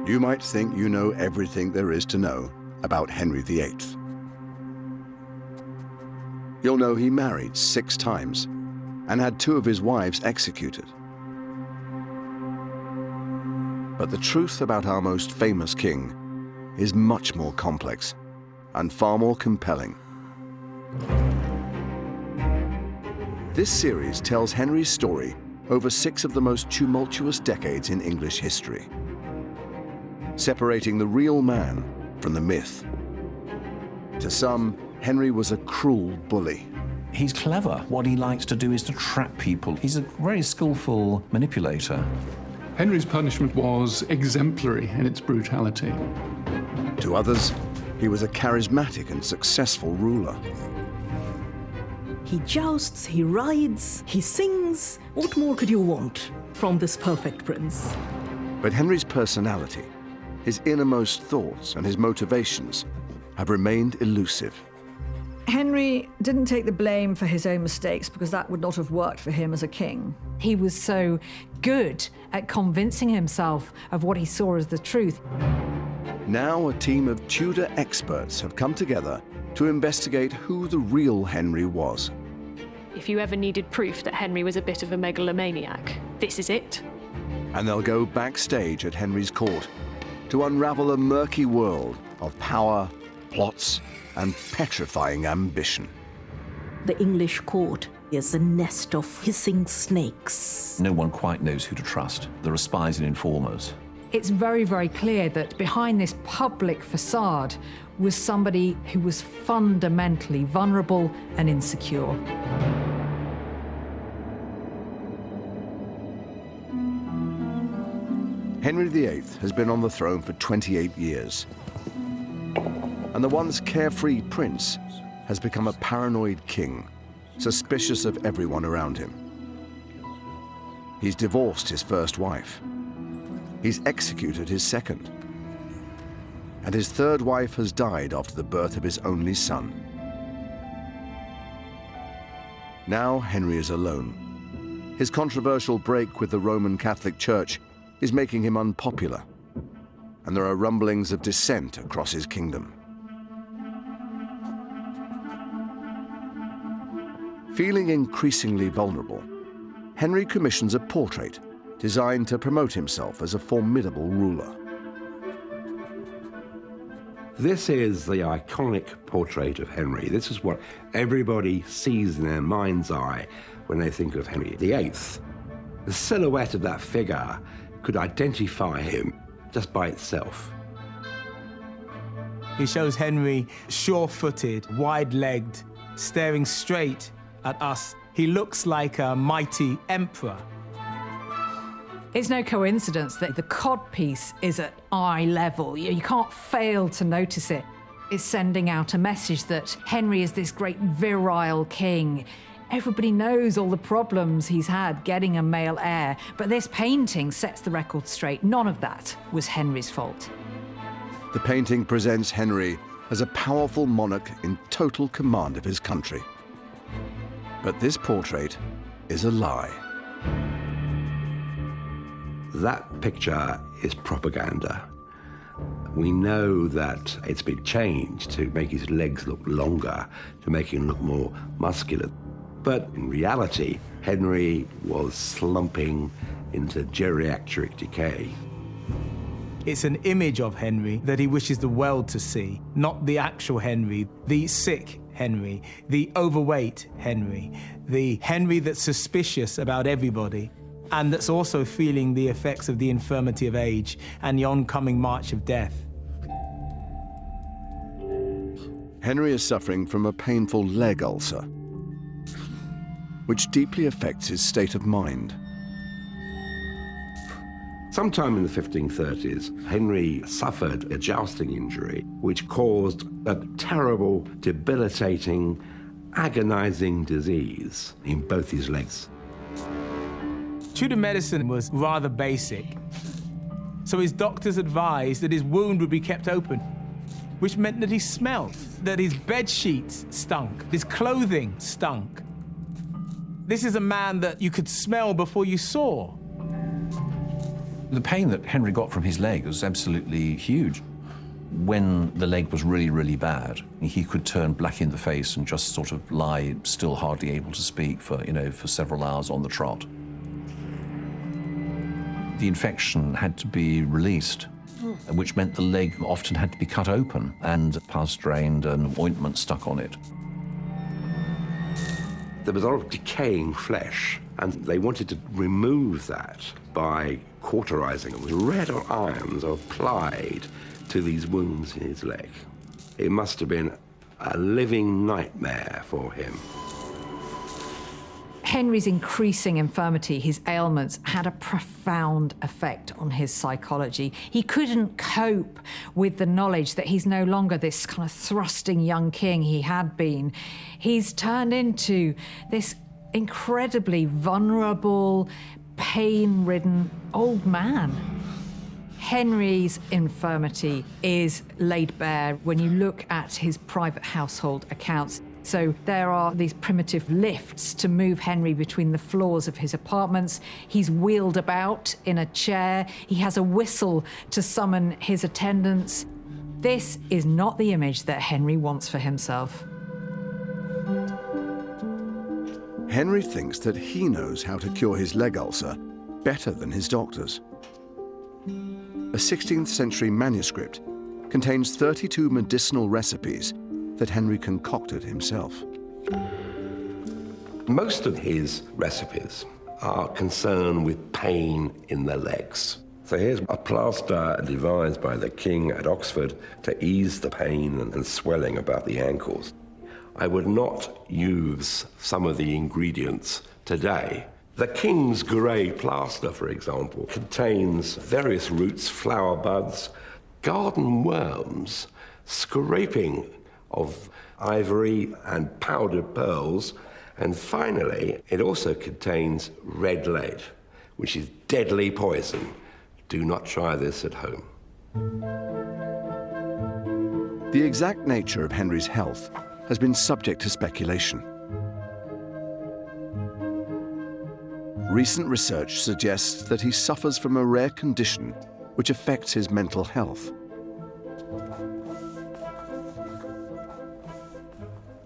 You might think you know everything there is to know about Henry VIII. You'll know he married 6 times and had 2 of his wives executed. But the truth about our most famous king is much more complex and far more compelling. This series tells Henry's story over 6 of the most tumultuous decades in English history, separating the real man from the myth. To some, Henry was a cruel bully. He's clever. What he likes to do is to trap people. He's a very skillful manipulator. Henry's punishment was exemplary in its brutality. To others, he was a charismatic and successful ruler. He jousts, he rides, he sings. What more could you want from this perfect prince? But Henry's personality, his innermost thoughts and his motivations have remained elusive. Henry didn't take the blame for his own mistakes because that would not have worked for him as a king. He was so good at convincing himself of what he saw as the truth. Now a team of Tudor experts have come together to investigate who the real Henry was. If you ever needed proof that Henry was a bit of a megalomaniac, this is it. And they'll go backstage at Henry's court to unravel a murky world of power, plots, and petrifying ambition. The English court is a nest of hissing snakes. No one quite knows who to trust. There are spies and informers. It's very, very clear that behind this public facade was somebody who was fundamentally vulnerable and insecure. Henry VIII has been on the throne for 28 years. And the once carefree prince has become a paranoid king, suspicious of everyone around him. He's divorced his first wife. He's executed his second. And his third wife has died after the birth of his only son. Now Henry is alone. His controversial break with the Roman Catholic Church is making him unpopular, and there are rumblings of dissent across his kingdom. Feeling increasingly vulnerable, Henry commissions a portrait designed to promote himself as a formidable ruler. This is the iconic portrait of Henry. This is what everybody sees in their mind's eye when they think of Henry VIII. The silhouette of that figure could identify him just by itself. He shows Henry sure-footed, wide-legged, staring straight at us. He looks like a mighty emperor. It's no coincidence that the codpiece is at eye level. You can't fail to notice it. It's sending out a message that Henry is this great virile king. Everybody knows all the problems he's had getting a male heir, but this painting sets the record straight. None of that was Henry's fault. The painting presents Henry as a powerful monarch in total command of his country. But this portrait is a lie. That picture is propaganda. We know that it's been changed to make his legs look longer, to make him look more muscular. But in reality, Henry was slumping into geriatric decay. It's an image of Henry that he wishes the world to see, not the actual Henry, the sick Henry, the overweight Henry, the Henry that's suspicious about everybody, and that's also feeling the effects of the infirmity of age and the oncoming march of death. Henry is suffering from a painful leg ulcer, which deeply affects his state of mind. Sometime in the 1530s, Henry suffered a jousting injury, which caused a terrible, debilitating, agonizing disease in both his legs. Tudor medicine was rather basic, so his doctors advised that his wound would be kept open, which meant that he smelled, that his bed sheets stunk, his clothing stunk. This is a man that you could smell before you saw. The pain that Henry got from his leg was absolutely huge. When the leg was really, really bad, he could turn black in the face and just sort of lie still, hardly able to speak for several hours on the trot. The infection had to be released, which meant the leg often had to be cut open and pus drained and ointment stuck on it. There was a lot of decaying flesh, and they wanted to remove that by cauterizing it. Red irons are applied to these wounds in his leg. It must have been a living nightmare for him. Henry's increasing infirmity, his ailments, had a profound effect on his psychology. He couldn't cope with the knowledge that he's no longer this kind of thrusting young king he had been. He's turned into this incredibly vulnerable, pain-ridden old man. Henry's infirmity is laid bare when you look at his private household accounts. So there are these primitive lifts to move Henry between the floors of his apartments. He's wheeled about in a chair. He has a whistle to summon his attendants. This is not the image that Henry wants for himself. Henry thinks that he knows how to cure his leg ulcer better than his doctors. A 16th century manuscript contains 32 medicinal recipes that Henry concocted himself. Most of his recipes are concerned with pain in the legs. So here's a plaster devised by the king at Oxford to ease the pain and swelling about the ankles. I would not use some of the ingredients today. The King's Grey plaster, for example, contains various roots, flower buds, garden worms, scraping of ivory and powdered pearls, and finally, it also contains red lead, which is deadly poison. Do not try this at home. The exact nature of Henry's health has been subject to speculation. Recent research suggests that he suffers from a rare condition which affects his mental health.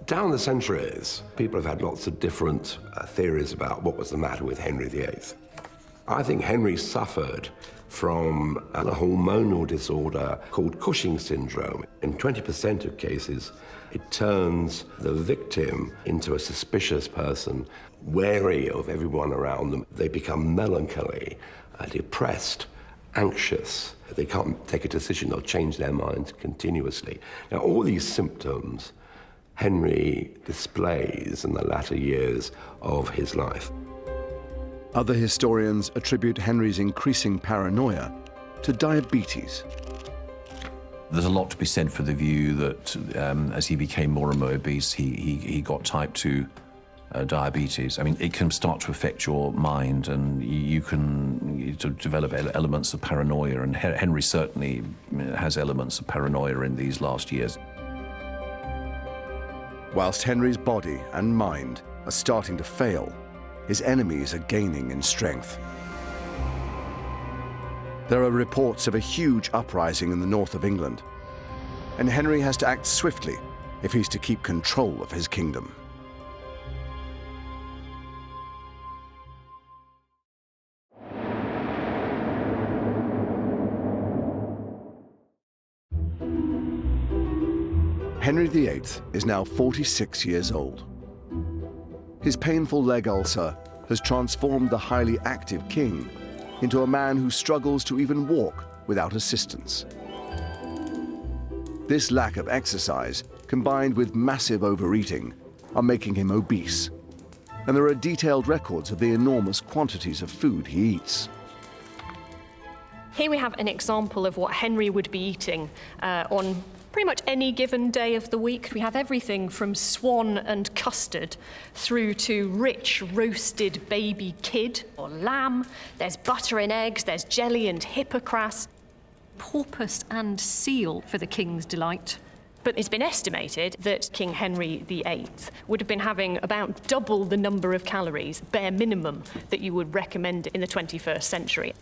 Down the centuries, people have had lots of different theories about what was the matter with Henry VIII. I think Henry suffered from a hormonal disorder called Cushing's syndrome. In 20% of cases, it turns the victim into a suspicious person, wary of everyone around them. They become melancholy, depressed, anxious. They can't take a decision. They'll change their minds continuously. Now, all these symptoms Henry displays in the latter years of his life. Other historians attribute Henry's increasing paranoia to diabetes. There's a lot to be said for the view that as he became more and more obese, he got type 2 diabetes. I mean, it can start to affect your mind, and you can develop elements of paranoia, and Henry certainly has elements of paranoia in these last years. Whilst Henry's body and mind are starting to fail, his enemies are gaining in strength. There are reports of a huge uprising in the north of England, and Henry has to act swiftly if he's to keep control of his kingdom. Henry VIII is now 46 years old. His painful leg ulcer has transformed the highly active king into a man who struggles to even walk without assistance. This lack of exercise, combined with massive overeating, are making him obese. And there are detailed records of the enormous quantities of food he eats. Here we have an example of what Henry would be eating on pretty much any given day of the week. We have everything from swan and custard through to rich roasted baby kid or lamb. There's butter and eggs, there's jelly and hippocras, porpoise and seal for the king's delight. But it's been estimated that King Henry VIII would have been having about double the number of calories, bare minimum, that you would recommend in the 21st century.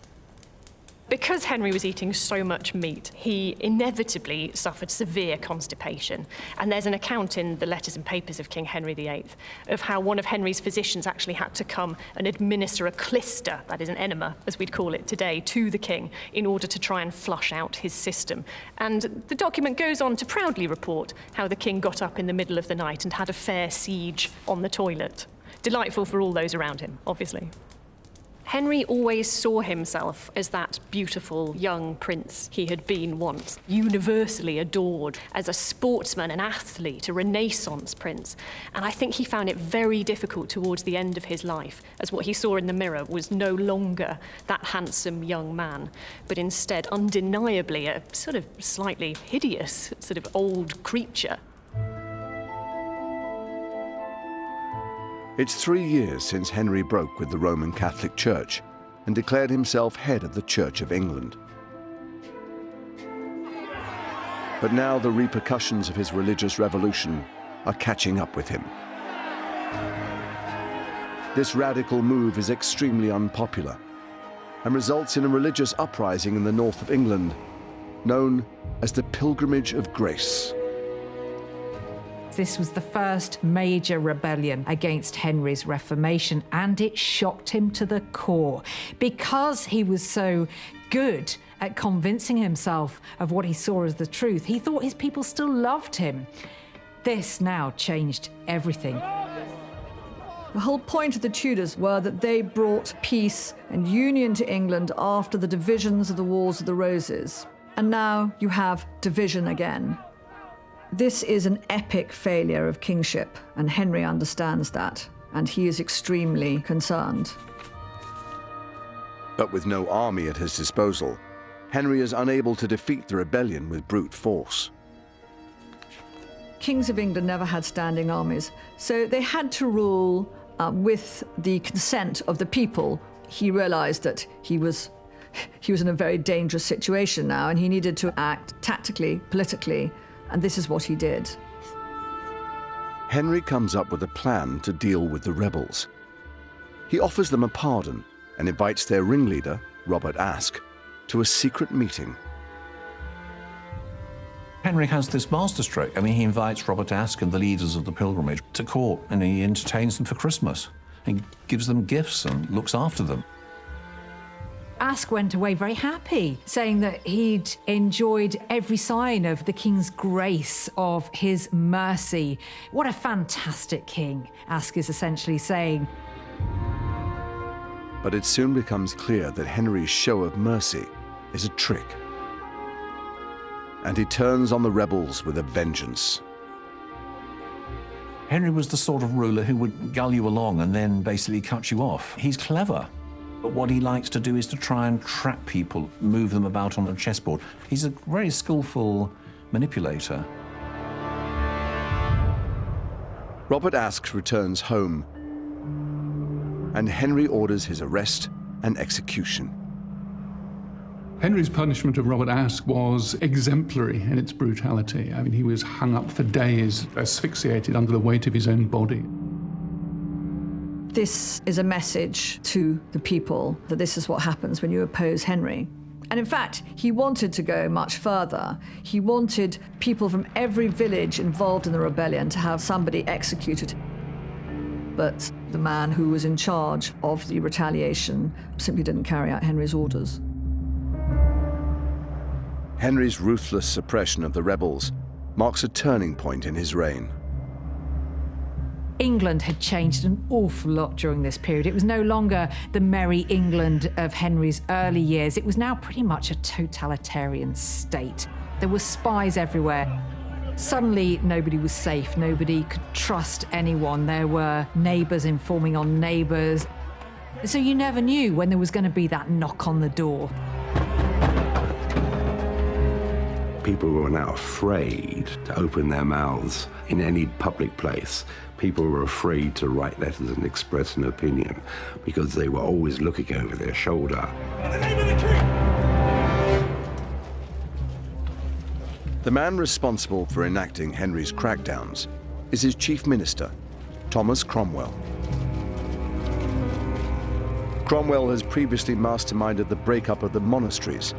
Because Henry was eating so much meat, he inevitably suffered severe constipation. And there's an account in the letters and papers of King Henry VIII of how one of Henry's physicians actually had to come and administer a clyster, that is an enema, as we'd call it today, to the king in order to try and flush out his system. And the document goes on to proudly report how the king got up in the middle of the night and had a fair siege on the toilet. Delightful for all those around him, obviously. Henry always saw himself as that beautiful young prince he had been once, universally adored as a sportsman, an athlete, a Renaissance prince. And I think he found it very difficult towards the end of his life, as what he saw in the mirror was no longer that handsome young man, but instead undeniably a sort of slightly hideous, sort of old creature. It's 3 years since Henry broke with the Roman Catholic Church and declared himself head of the Church of England. But now the repercussions of his religious revolution are catching up with him. This radical move is extremely unpopular and results in a religious uprising in the north of England known as the Pilgrimage of Grace. This was the first major rebellion against Henry's Reformation, and it shocked him to the core. Because he was so good at convincing himself of what he saw as the truth, he thought his people still loved him. This now changed everything. The whole point of the Tudors were that they brought peace and union to England after the divisions of the Wars of the Roses. And now you have division again. This is an epic failure of kingship, and Henry understands that, and he is extremely concerned. But with no army at his disposal, Henry is unable to defeat the rebellion with brute force. Kings of England never had standing armies, so they had to rule with the consent of the people. He realized that he was in a very dangerous situation now, and he needed to act tactically, politically, and this is what he did. Henry comes up with a plan to deal with the rebels. He offers them a pardon and invites their ringleader, Robert Aske, to a secret meeting. Henry has this masterstroke. I mean, he invites Robert Aske and the leaders of the pilgrimage to court, and he entertains them for Christmas. He gives them gifts and looks after them. Aske went away very happy, saying that he'd enjoyed every sign of the king's grace, of his mercy. What a fantastic king, Aske is essentially saying. But it soon becomes clear that Henry's show of mercy is a trick. And he turns on the rebels with a vengeance. Henry was the sort of ruler who would gull you along and then basically cut you off. He's clever. But what he likes to do is to try and trap people, move them about on a chessboard. He's a very skillful manipulator. Robert Aske returns home, and Henry orders his arrest and execution. Henry's punishment of Robert Aske was exemplary in its brutality. I mean, he was hung up for days, asphyxiated under the weight of his own body. This is a message to the people that this is what happens when you oppose Henry. And in fact, he wanted to go much further. He wanted people from every village involved in the rebellion to have somebody executed. But the man who was in charge of the retaliation simply didn't carry out Henry's orders. Henry's ruthless suppression of the rebels marks a turning point in his reign. England had changed an awful lot during this period. It was no longer the merry England of Henry's early years. It was now pretty much a totalitarian state. There were spies everywhere. Suddenly, nobody was safe. Nobody could trust anyone. There were neighbours informing on neighbours. So you never knew when there was going to be that knock on the door. People were now afraid to open their mouths in any public place. People were afraid to write letters and express an opinion because they were always looking over their shoulder. In the name of the king! The man responsible for enacting Henry's crackdowns is his chief minister, Thomas Cromwell. Cromwell has previously masterminded the breakup of the monasteries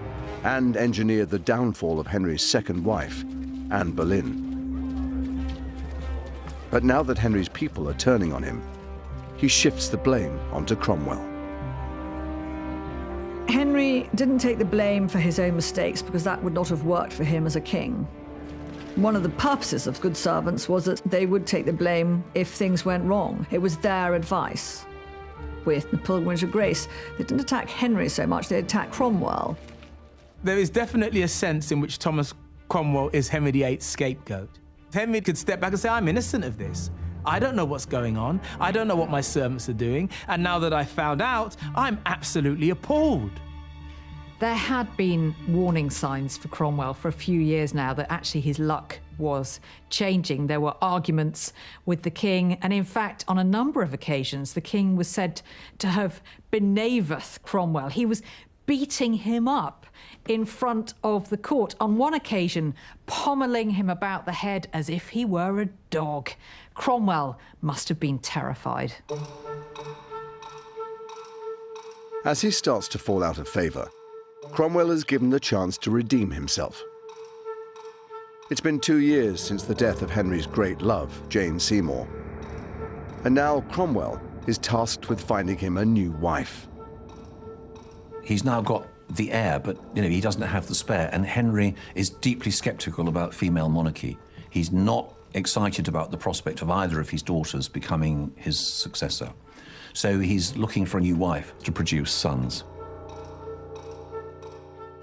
and engineered the downfall of Henry's second wife, Anne Boleyn. But now that Henry's people are turning on him, he shifts the blame onto Cromwell. Henry didn't take the blame for his own mistakes because that would not have worked for him as a king. One of the purposes of good servants was that they would take the blame if things went wrong. It was their advice. With the Pilgrimage of Grace, they didn't attack Henry so much, they attacked Cromwell. There is definitely a sense in which Thomas Cromwell is Henry VIII's scapegoat. Henry could step back and say, I'm innocent of this. I don't know what's going on. I don't know what my servants are doing. And now that I found out, I'm absolutely appalled. There had been warning signs for Cromwell for a few years now that actually his luck was changing. There were arguments with the king, and in fact, on a number of occasions, the king was said to have benaveth Cromwell. He was beating him up in front of the court. On one occasion, pommeling him about the head as if he were a dog. Cromwell must have been terrified. As he starts to fall out of favour, Cromwell is given the chance to redeem himself. It's been 2 years since the death of Henry's great love, Jane Seymour. And now Cromwell is tasked with finding him a new wife. He's now got the heir, but he doesn't have the spare, and Henry is deeply sceptical about female monarchy. He's not excited about the prospect of either of his daughters becoming his successor. So he's looking for a new wife to produce sons.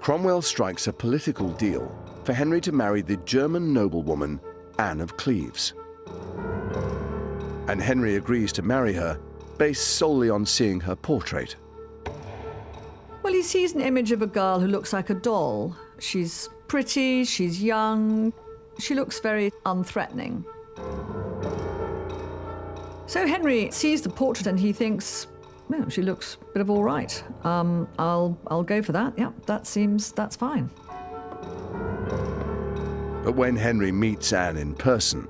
Cromwell strikes a political deal for Henry to marry the German noblewoman Anne of Cleves. And Henry agrees to marry her based solely on seeing her portrait. Well, he sees an image of a girl who looks like a doll. She's pretty, she's young, she looks very unthreatening. So Henry sees the portrait and he thinks, well, she looks a bit of all right. I'll go for that. Yeah, that's fine. But when Henry meets Anne in person,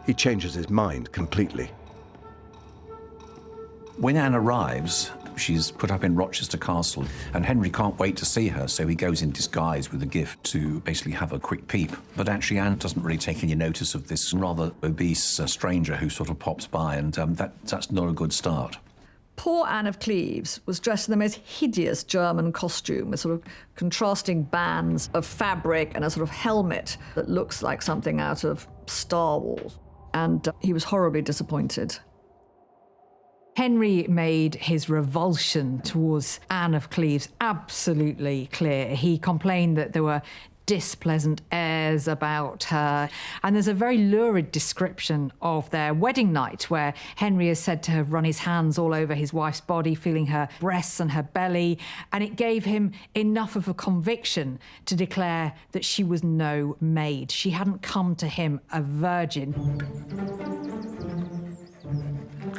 he changes his mind completely. When Anne arrives, she's put up in Rochester Castle, and Henry can't wait to see her, so he goes in disguise with a gift to basically have a quick peep. But actually, Anne doesn't really take any notice of this rather obese stranger who sort of pops by, and that's not a good start. Poor Anne of Cleves was dressed in the most hideous German costume with sort of contrasting bands of fabric and a sort of helmet that looks like something out of Star Wars. And he was horribly disappointed. Henry made his revulsion towards Anne of Cleves absolutely clear. He complained that there were displeasant airs about her. And there's a very lurid description of their wedding night where Henry is said to have run his hands all over his wife's body, feeling her breasts and her belly. And it gave him enough of a conviction to declare that she was no maid. She hadn't come to him a virgin.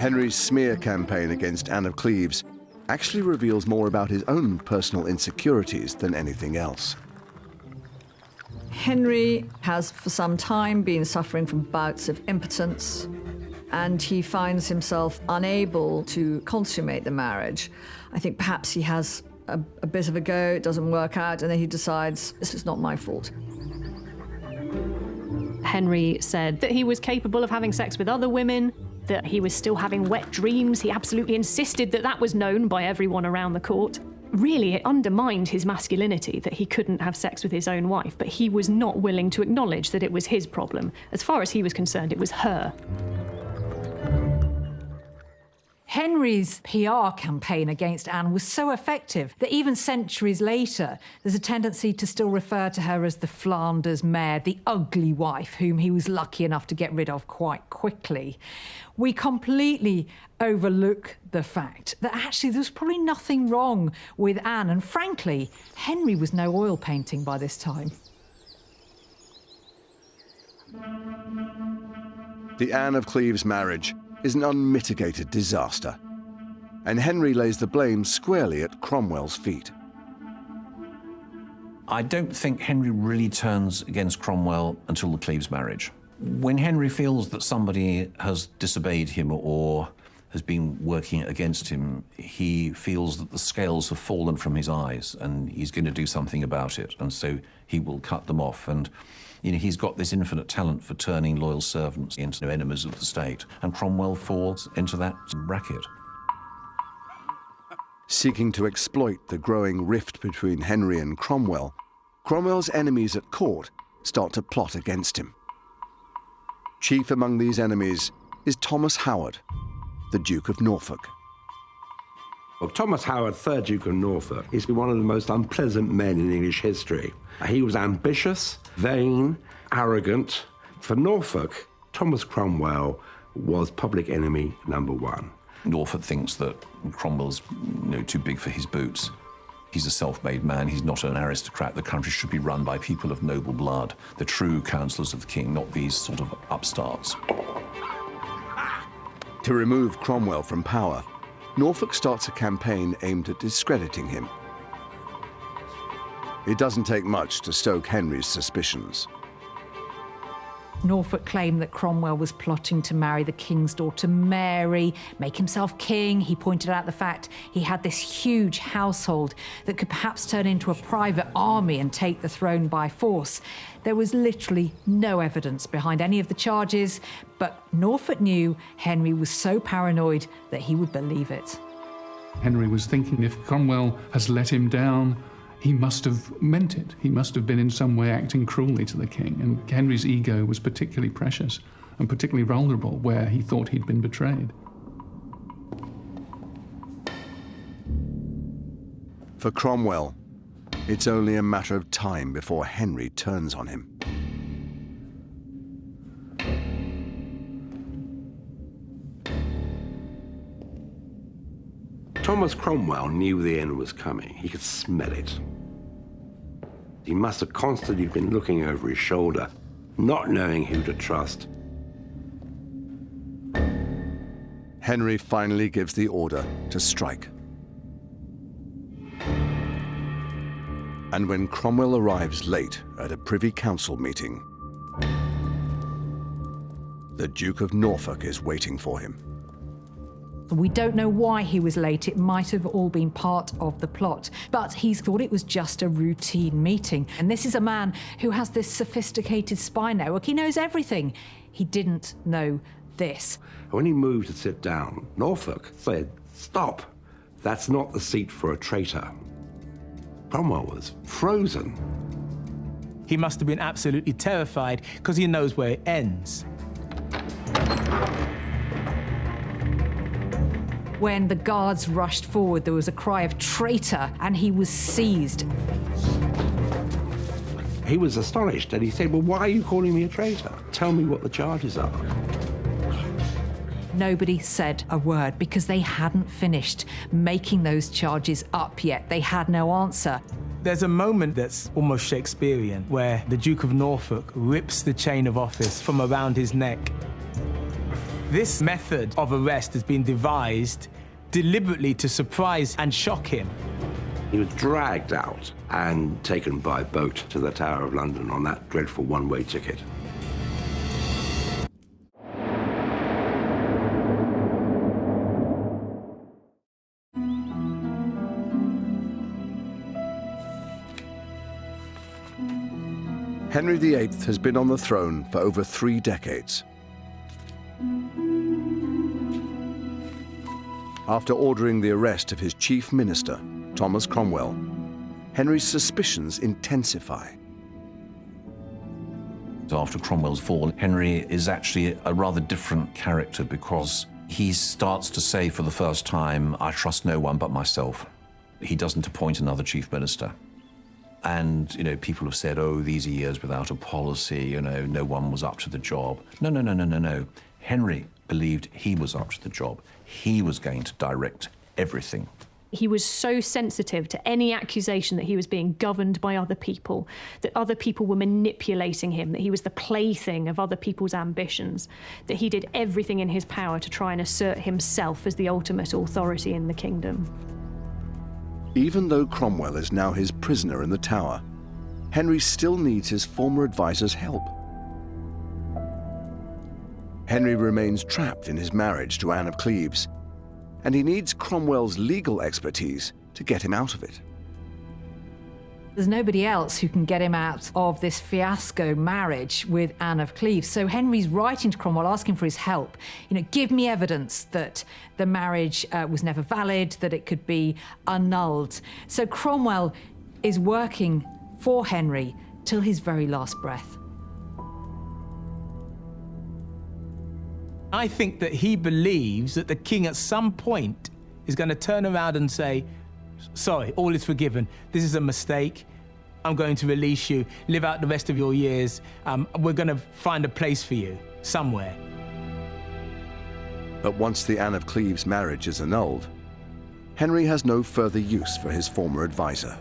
Henry's smear campaign against Anne of Cleves actually reveals more about his own personal insecurities than anything else. Henry has for some time been suffering from bouts of impotence, and he finds himself unable to consummate the marriage. I think perhaps he has a bit of a go, it doesn't work out, and then he decides, this is not my fault. Henry said that he was capable of having sex with other women, that he was still having wet dreams. He absolutely insisted that that was known by everyone around the court. Really, it undermined his masculinity that he couldn't have sex with his own wife, but he was not willing to acknowledge that it was his problem. As far as he was concerned, it was her. Henry's PR campaign against Anne was so effective that even centuries later, there's a tendency to still refer to her as the Flanders mare, the ugly wife, whom he was lucky enough to get rid of quite quickly. We completely overlook the fact that actually there was probably nothing wrong with Anne, and frankly, Henry was no oil painting by this time. The Anne of Cleves marriage is an unmitigated disaster, and Henry lays the blame squarely at Cromwell's feet. I don't think Henry really turns against Cromwell until the Cleves marriage. When Henry feels that somebody has disobeyed him or has been working against him, he feels that the scales have fallen from his eyes and he's going to do something about it. And so he will cut them off. And, you know, he's got this infinite talent for turning loyal servants into enemies of the state. And Cromwell falls into that bracket. Seeking to exploit the growing rift between Henry and Cromwell, Cromwell's enemies at court start to plot against him. Chief among these enemies is Thomas Howard, the Duke of Norfolk. Well, Thomas Howard, 3rd Duke of Norfolk, is one of the most unpleasant men in English history. He was ambitious, vain, arrogant. For Norfolk, Thomas Cromwell was public enemy number 1. Norfolk thinks that Cromwell's too big for his boots. He's a self-made man. He's not an aristocrat. The country should be run by people of noble blood, the true counsellors of the king, not these sort of upstarts. To remove Cromwell from power, Norfolk starts a campaign aimed at discrediting him. It doesn't take much to stoke Henry's suspicions. Norfolk claimed that Cromwell was plotting to marry the king's daughter Mary, make himself king. He pointed out the fact he had this huge household that could perhaps turn into a private army and take the throne by force. There was literally no evidence behind any of the charges, but Norfolk knew Henry was so paranoid that he would believe it. Henry was thinking, if Cromwell has let him down, he must have meant it. He must have been in some way acting cruelly to the king. And Henry's ego was particularly precious and particularly vulnerable where he thought he'd been betrayed. For Cromwell, it's only a matter of time before Henry turns on him. Thomas Cromwell knew the end was coming. He could smell it. He must have constantly been looking over his shoulder, not knowing who to trust. Henry finally gives the order to strike. And when Cromwell arrives late at a Privy Council meeting, the Duke of Norfolk is waiting for him. We don't know why he was late. It might have all been part of the plot, but he thought it was just a routine meeting. And this is a man who has this sophisticated spy network. He knows everything. He didn't know this. When he moved to sit down, Norfolk said, "Stop. That's not the seat for a traitor." Cromwell was frozen. He must have been absolutely terrified because he knows where it ends. When the guards rushed forward, there was a cry of traitor, and he was seized. He was astonished, and he said, "Well, why are you calling me a traitor? Tell me what the charges are." Nobody said a word because they hadn't finished making those charges up yet. They had no answer. There's a moment that's almost Shakespearean where the Duke of Norfolk rips the chain of office from around his neck. This method of arrest has been devised deliberately to surprise and shock him. He was dragged out and taken by boat to the Tower of London on that dreadful one-way ticket. Henry VIII has been on the throne for over 3 decades. After ordering the arrest of his chief minister, Thomas Cromwell, Henry's suspicions intensify. After Cromwell's fall, Henry is actually a rather different character because he starts to say for the first time, "I trust no one but myself." He doesn't appoint another chief minister. And, people have said, "Oh, these are years without a policy, no one was up to the job." No. Henry believed he was up to the job. He was going to direct everything. He was so sensitive to any accusation that he was being governed by other people, that other people were manipulating him, that he was the plaything of other people's ambitions, that he did everything in his power to try and assert himself as the ultimate authority in the kingdom. Even though Cromwell is now his prisoner in the Tower, Henry still needs his former advisor's help. Henry remains trapped in his marriage to Anne of Cleves and he needs Cromwell's legal expertise to get him out of it. There's nobody else who can get him out of this fiasco marriage with Anne of Cleves. So Henry's writing to Cromwell, asking for his help. Give me evidence that the marriage was never valid, that it could be annulled. So Cromwell is working for Henry till his very last breath. I think that he believes that the king at some point is going to turn around and say, sorry, all is forgiven. This is a mistake. I'm going to release you. Live out the rest of your years. We're going to find a place for you somewhere. But once the Anne of Cleves marriage is annulled, Henry has no further use for his former advisor.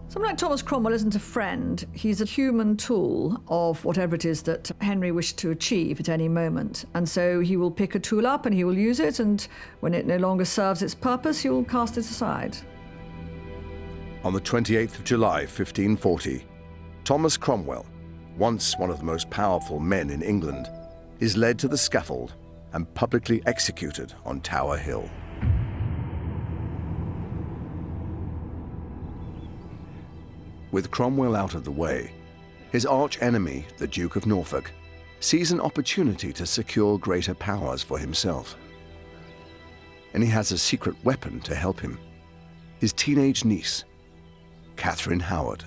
Someone like Thomas Cromwell isn't a friend. He's a human tool of whatever it is that Henry wished to achieve at any moment. And so he will pick a tool up and he will use it, and when it no longer serves its purpose, he will cast it aside. On the 28th of July, 1540, Thomas Cromwell, once one of the most powerful men in England, is led to the scaffold and publicly executed on Tower Hill. With Cromwell out of the way, his arch-enemy, the Duke of Norfolk, sees an opportunity to secure greater powers for himself. And he has a secret weapon to help him: his teenage niece, Katharine Howard.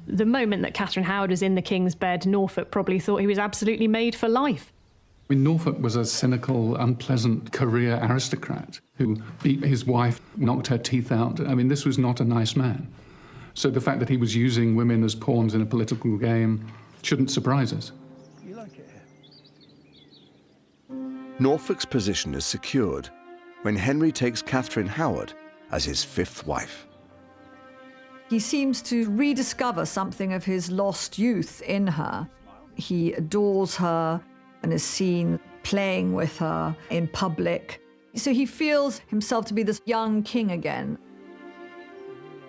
The moment that Katharine Howard was in the king's bed, Norfolk probably thought he was absolutely made for life. I mean, Norfolk was a cynical, unpleasant career aristocrat who beat his wife, knocked her teeth out. I mean, this was not a nice man. So the fact that he was using women as pawns in a political game shouldn't surprise us. You like it here? Norfolk's position is secured when Henry takes Katharine Howard as his fifth wife. He seems to rediscover something of his lost youth in her. He adores her and is seen playing with her in public. So he feels himself to be this young king again.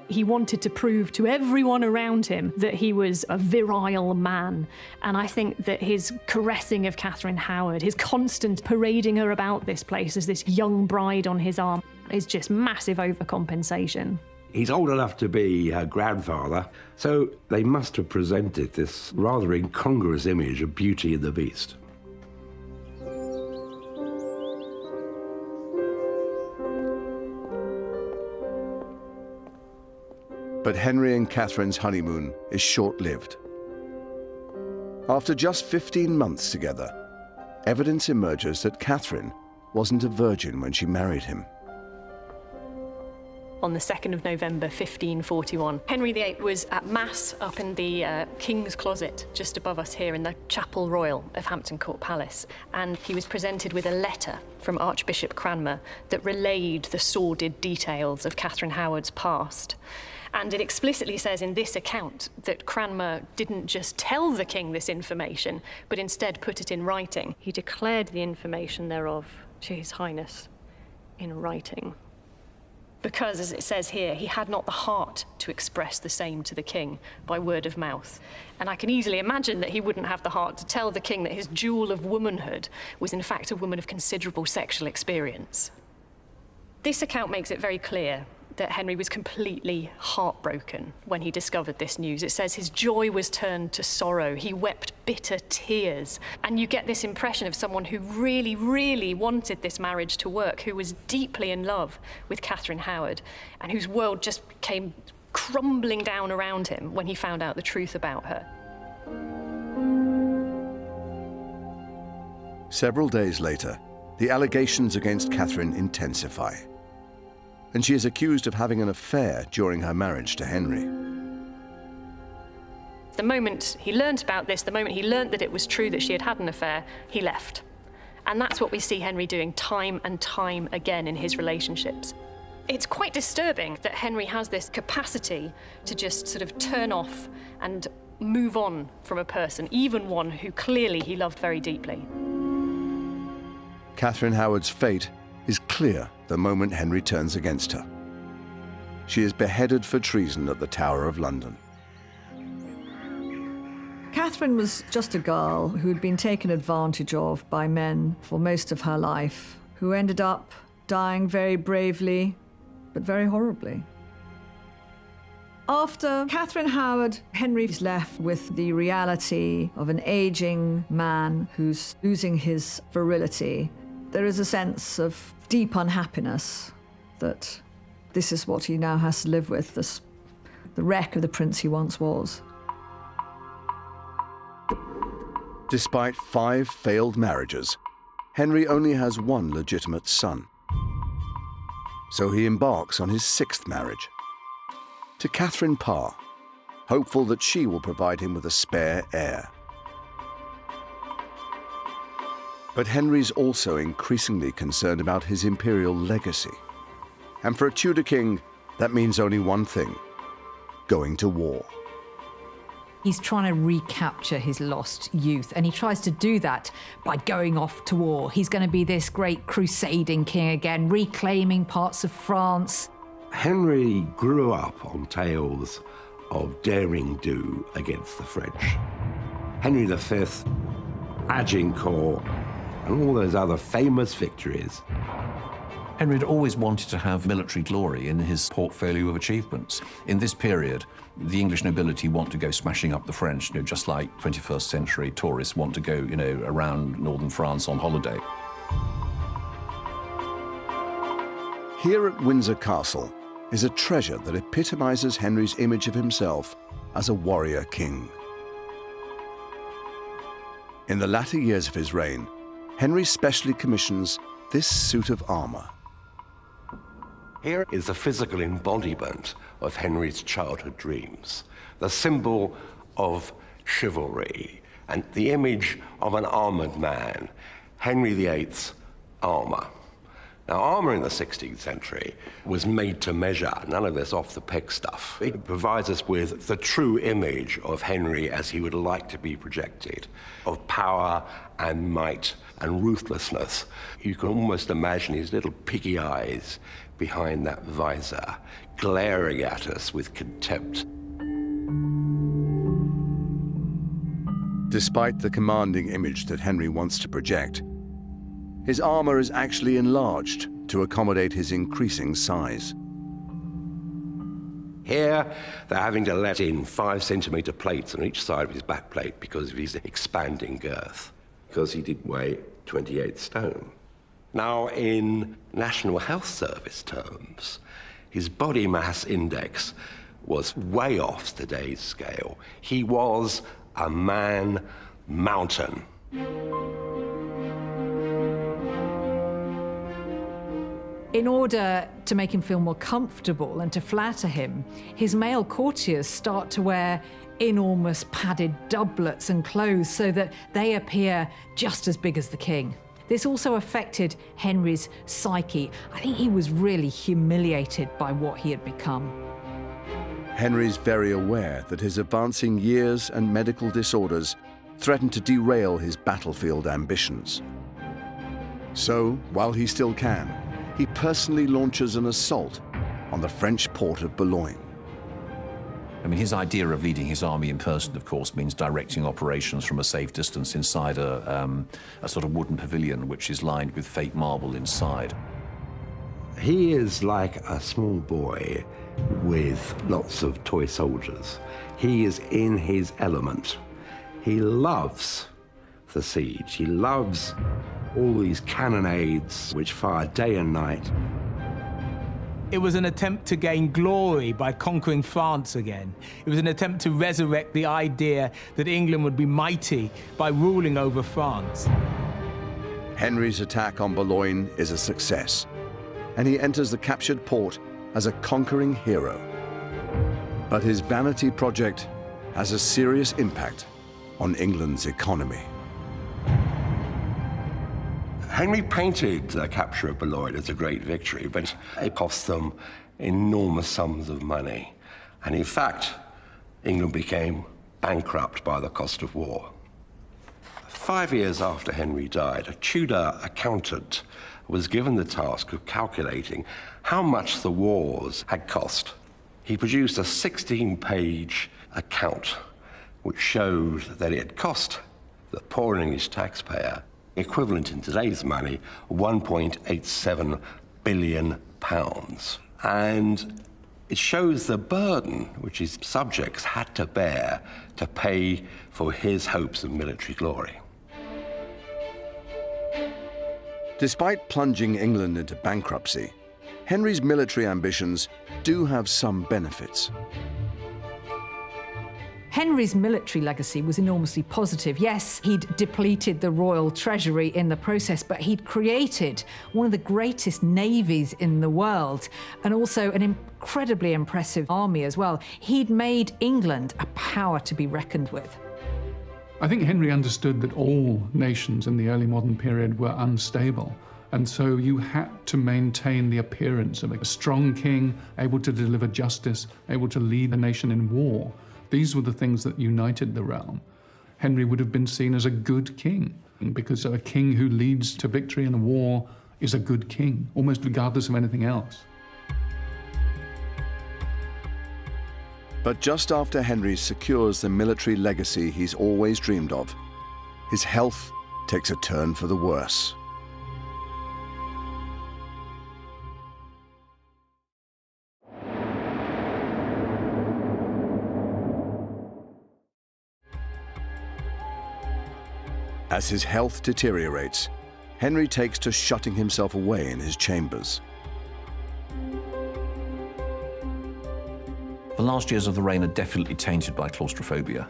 He wanted to prove to everyone around him that he was a virile man. And I think that his caressing of Katharine Howard, his constant parading her about this place as this young bride on his arm, is just massive overcompensation. He's old enough to be her grandfather, so they must have presented this rather incongruous image of Beauty and the Beast. But Henry and Catherine's honeymoon is short-lived. After just 15 months together, evidence emerges that Catherine wasn't a virgin when she married him. On the 2nd of November 1541, Henry VIII was at Mass up in the King's Closet just above us here in the Chapel Royal of Hampton Court Palace, and he was presented with a letter from Archbishop Cranmer that relayed the sordid details of Katharine Howard's past. And it explicitly says in this account that Cranmer didn't just tell the king this information, but instead put it in writing. He declared the information thereof to His Highness in writing. Because, as it says here, he had not the heart to express the same to the king by word of mouth. And I can easily imagine that he wouldn't have the heart to tell the king that his jewel of womanhood was in fact a woman of considerable sexual experience. This account makes it very clear that Henry was completely heartbroken when he discovered this news. It says his joy was turned to sorrow. He wept bitter tears. And you get this impression of someone who really, really wanted this marriage to work, who was deeply in love with Katharine Howard, and whose world just came crumbling down around him when he found out the truth about her. Several days later, the allegations against Catherine intensify, and she is accused of having an affair during her marriage to Henry. The moment he learnt about this, the moment he learnt that it was true that she had had an affair, he left. And that's what we see Henry doing time and time again in his relationships. It's quite disturbing that Henry has this capacity to just sort of turn off and move on from a person, even one who clearly he loved very deeply. Katharine Howard's fate is clear the moment Henry turns against her. She is beheaded for treason at the Tower of London. Catherine was just a girl who had been taken advantage of by men for most of her life, who ended up dying very bravely, but very horribly. After Katharine Howard, Henry's left with the reality of an aging man who's losing his virility. There is a sense of deep unhappiness that this is what he now has to live with, the wreck of the prince he once was. Despite 5 failed marriages, Henry only has one legitimate son. So he embarks on his 6th marriage, to Catherine Parr, hopeful that she will provide him with a spare heir. But Henry's also increasingly concerned about his imperial legacy. And for a Tudor king, that means only one thing: going to war. He's trying to recapture his lost youth, and he tries to do that by going off to war. He's going to be this great crusading king again, reclaiming parts of France. Henry grew up on tales of daring do against the French. Henry V, Agincourt, and all those other famous victories. Henry had always wanted to have military glory in his portfolio of achievements. In this period, the English nobility want to go smashing up the French, just like 21st century tourists want to go, around northern France on holiday. Here at Windsor Castle is a treasure that epitomizes Henry's image of himself as a warrior king. In the latter years of his reign, Henry specially commissions this suit of armor. Here is the physical embodiment of Henry's childhood dreams, the symbol of chivalry, and the image of an armored man, Henry VIII's armor. Now, armor in the 16th century was made to measure, none of this off-the-peg stuff. It provides us with the true image of Henry as he would like to be projected, of power and might and ruthlessness. You can almost imagine his little piggy eyes behind that visor, glaring at us with contempt. Despite the commanding image that Henry wants to project, his armor is actually enlarged to accommodate his increasing size. Here, they're having to let in 5-centimeter plates on each side of his back plate because of his expanding girth, because he did weigh 28 stone. Now, in National Health Service terms, his body mass index was way off today's scale. He was a man mountain. In order to make him feel more comfortable and to flatter him, his male courtiers start to wear enormous padded doublets and clothes so that they appear just as big as the king. This also affected Henry's psyche. I think he was really humiliated by what he had become. Henry's very aware that his advancing years and medical disorders threaten to derail his battlefield ambitions. So, while he still can, he personally launches an assault on the French port of Boulogne. I mean, his idea of leading his army in person, of course, means directing operations from a safe distance inside a sort of wooden pavilion, which is lined with fake marble inside. He is like a small boy with lots of toy soldiers. He is in his element. He loves the siege. He loves all these cannonades which fire day and night. It was an attempt to gain glory by conquering France again. It was an attempt to resurrect the idea that England would be mighty by ruling over France. Henry's attack on Boulogne is a success, and he enters the captured port as a conquering hero. But his vanity project has a serious impact on England's economy. Henry painted the capture of Boulogne as a great victory, but it cost them enormous sums of money. And in fact, England became bankrupt by the cost of war. 5 years after Henry died, a Tudor accountant was given the task of calculating how much the wars had cost. He produced a 16-page account which showed that it had cost the poor English taxpayer, equivalent in today's money, £1.87 billion. And it shows the burden which his subjects had to bear to pay for his hopes of military glory. Despite plunging England into bankruptcy, Henry's military ambitions do have some benefits. Henry's military legacy was enormously positive. Yes, he'd depleted the royal treasury in the process, but he'd created one of the greatest navies in the world and also an incredibly impressive army as well. He'd made England a power to be reckoned with. I think Henry understood that all nations in the early modern period were unstable, and so you had to maintain the appearance of a strong king, able to deliver justice, able to lead a nation in war. These were the things that united the realm. Henry would have been seen as a good king, because a king who leads to victory in a war is a good king, almost regardless of anything else. But just after Henry secures the military legacy he's always dreamed of, his health takes a turn for the worse. As his health deteriorates, Henry takes to shutting himself away in his chambers. The last years of the reign are definitely tainted by claustrophobia.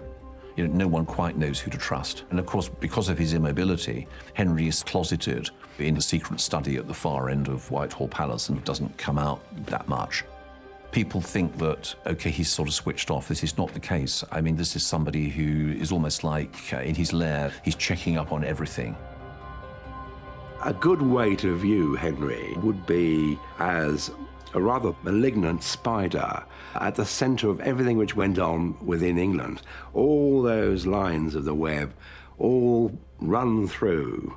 No one quite knows who to trust. And of course, because of his immobility, Henry is closeted in a secret study at the far end of Whitehall Palace and doesn't come out that much. People think that, okay, he's sort of switched off. This is not the case. I mean, this is somebody who is almost like in his lair, he's checking up on everything. A good way to view Henry would be as a rather malignant spider at the centre of everything which went on within England. All those lines of the web all run through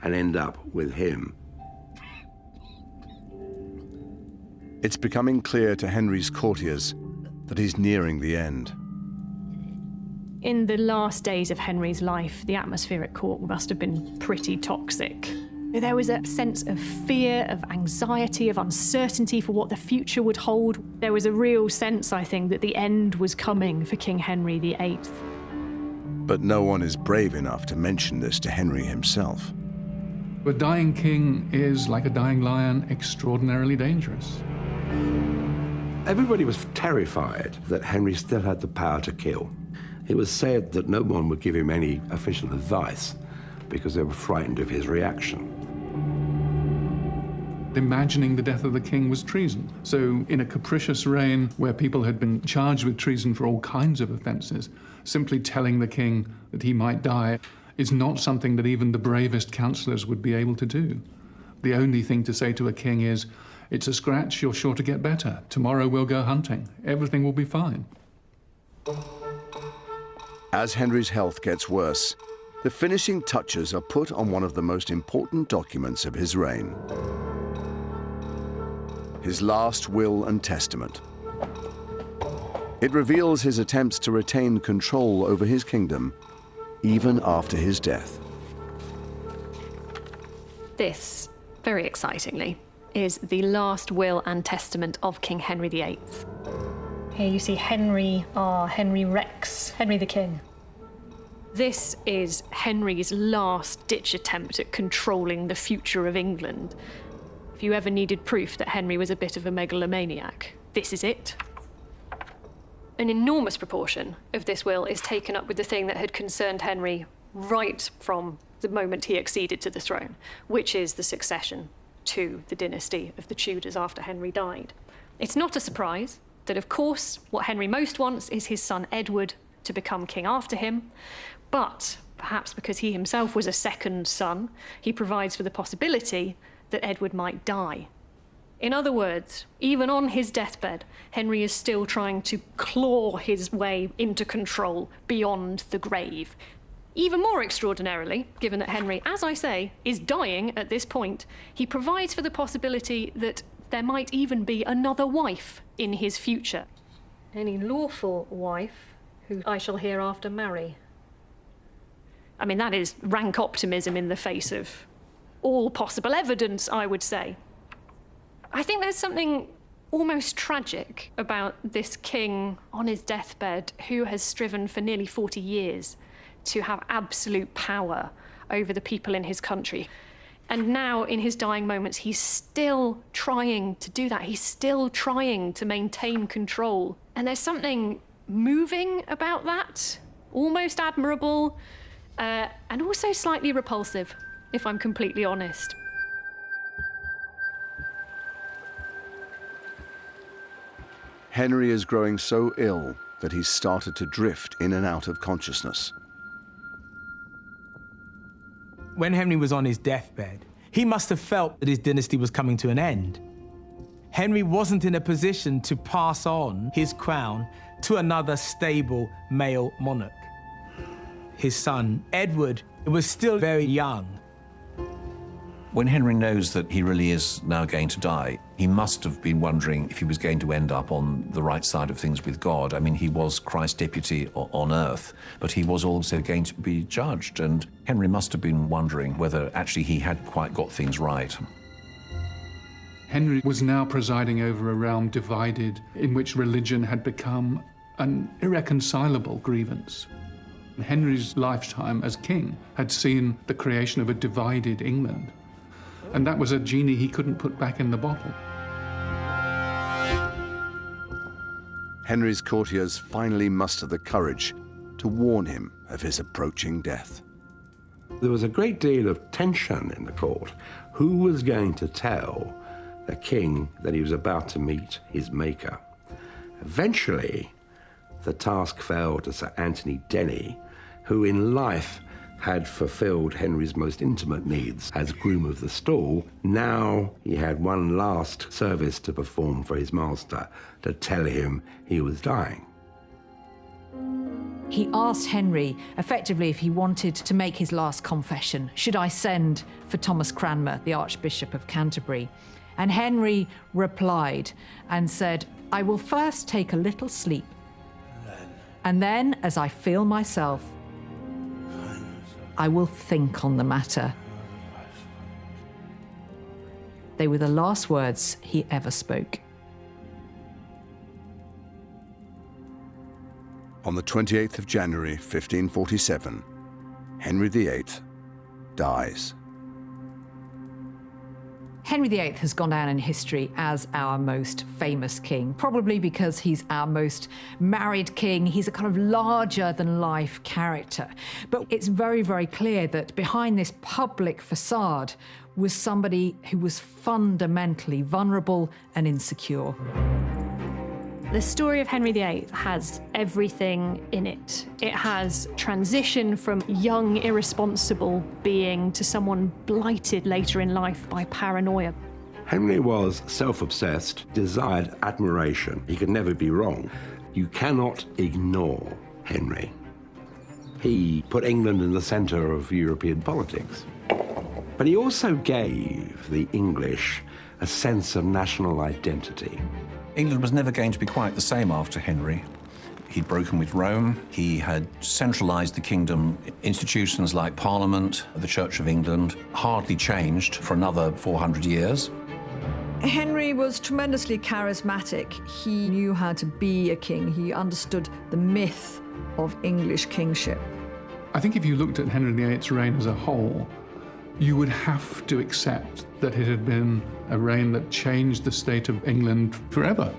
and end up with him. It's becoming clear to Henry's courtiers that he's nearing the end. In the last days of Henry's life, the atmosphere at court must have been pretty toxic. There was a sense of fear, of anxiety, of uncertainty for what the future would hold. There was a real sense, I think, that the end was coming for King Henry VIII. But no one is brave enough to mention this to Henry himself. A dying king is, like a dying lion, extraordinarily dangerous. Everybody was terrified that Henry still had the power to kill. It was said that no one would give him any official advice because they were frightened of his reaction. Imagining the death of the king was treason. So in a capricious reign where people had been charged with treason for all kinds of offences, simply telling the king that he might die is not something that even the bravest counsellors would be able to do. The only thing to say to a king is, "It's a scratch, you're sure to get better. Tomorrow we'll go hunting. Everything will be fine." As Henry's health gets worse, the finishing touches are put on one of the most important documents of his reign. His last will and testament. It reveals his attempts to retain control over his kingdom even after his death. This, very excitingly, is the last will and testament of King Henry VIII. Here you see Henry R, Henry Rex, Henry the King. This is Henry's last-ditch attempt at controlling the future of England. If you ever needed proof that Henry was a bit of a megalomaniac, this is it. An enormous proportion of this will is taken up with the thing that had concerned Henry right from the moment he acceded to the throne, which is the succession to the dynasty of the Tudors after Henry died. It's not a surprise that, of course, what Henry most wants is his son Edward to become king after him, but perhaps because he himself was a second son, he provides for the possibility that Edward might die. In other words, even on his deathbed, Henry is still trying to claw his way into control beyond the grave. Even more extraordinarily, given that Henry, as I say, is dying at this point, he provides for the possibility that there might even be another wife in his future. Any lawful wife who I shall hereafter marry. I mean, that is rank optimism in the face of all possible evidence, I would say. I think there's something almost tragic about this king on his deathbed who has striven for nearly 40 years to have absolute power over the people in his country. And now, in his dying moments, he's still trying to do that. He's still trying to maintain control. And there's something moving about that, almost admirable, and also slightly repulsive, if I'm completely honest. Henry is growing so ill that he's started to drift in and out of consciousness. When Henry was on his deathbed, he must have felt that his dynasty was coming to an end. Henry wasn't in a position to pass on his crown to another stable male monarch. His son, Edward, was still very young. When Henry knows that he really is now going to die, he must have been wondering if he was going to end up on the right side of things with God. I mean, he was Christ's deputy on earth, but he was also going to be judged, and Henry must have been wondering whether actually he had quite got things right. Henry was now presiding over a realm divided, in which religion had become an irreconcilable grievance. Henry's lifetime as king had seen the creation of a divided England, and that was a genie he couldn't put back in the bottle. Henry's courtiers finally muster the courage to warn him of his approaching death. There was a great deal of tension in the court. Who was going to tell the king that he was about to meet his maker? Eventually, the task fell to Sir Anthony Denny, who in life had fulfilled Henry's most intimate needs as groom of the stall. Now he had one last service to perform for his master, to tell him he was dying. He asked Henry, effectively, if he wanted to make his last confession. Should I send for Thomas Cranmer, the Archbishop of Canterbury? And Henry replied and said, I will first take a little sleep, and then, as I feel myself, I will think on the matter. They were the last words he ever spoke. On the 28th of January, 1547, Henry VIII dies. Henry VIII has gone down in history as our most famous king, probably because he's our most married king. He's a kind of larger-than-life character. But it's very, very clear that behind this public facade was somebody who was fundamentally vulnerable and insecure. The story of Henry VIII has everything in it. It has transition from young, irresponsible being to someone blighted later in life by paranoia. Henry was self-obsessed, desired admiration. He could never be wrong. You cannot ignore Henry. He put England in the centre of European politics. But he also gave the English a sense of national identity. England was never going to be quite the same after Henry. He'd broken with Rome. He had centralised the kingdom. Institutions like Parliament, the Church of England, hardly changed for another 400 years. Henry was tremendously charismatic. He knew how to be a king. He understood the myth of English kingship. I think if you looked at Henry VIII's reign as a whole, you would have to accept that it had been a reign that changed the state of England forever.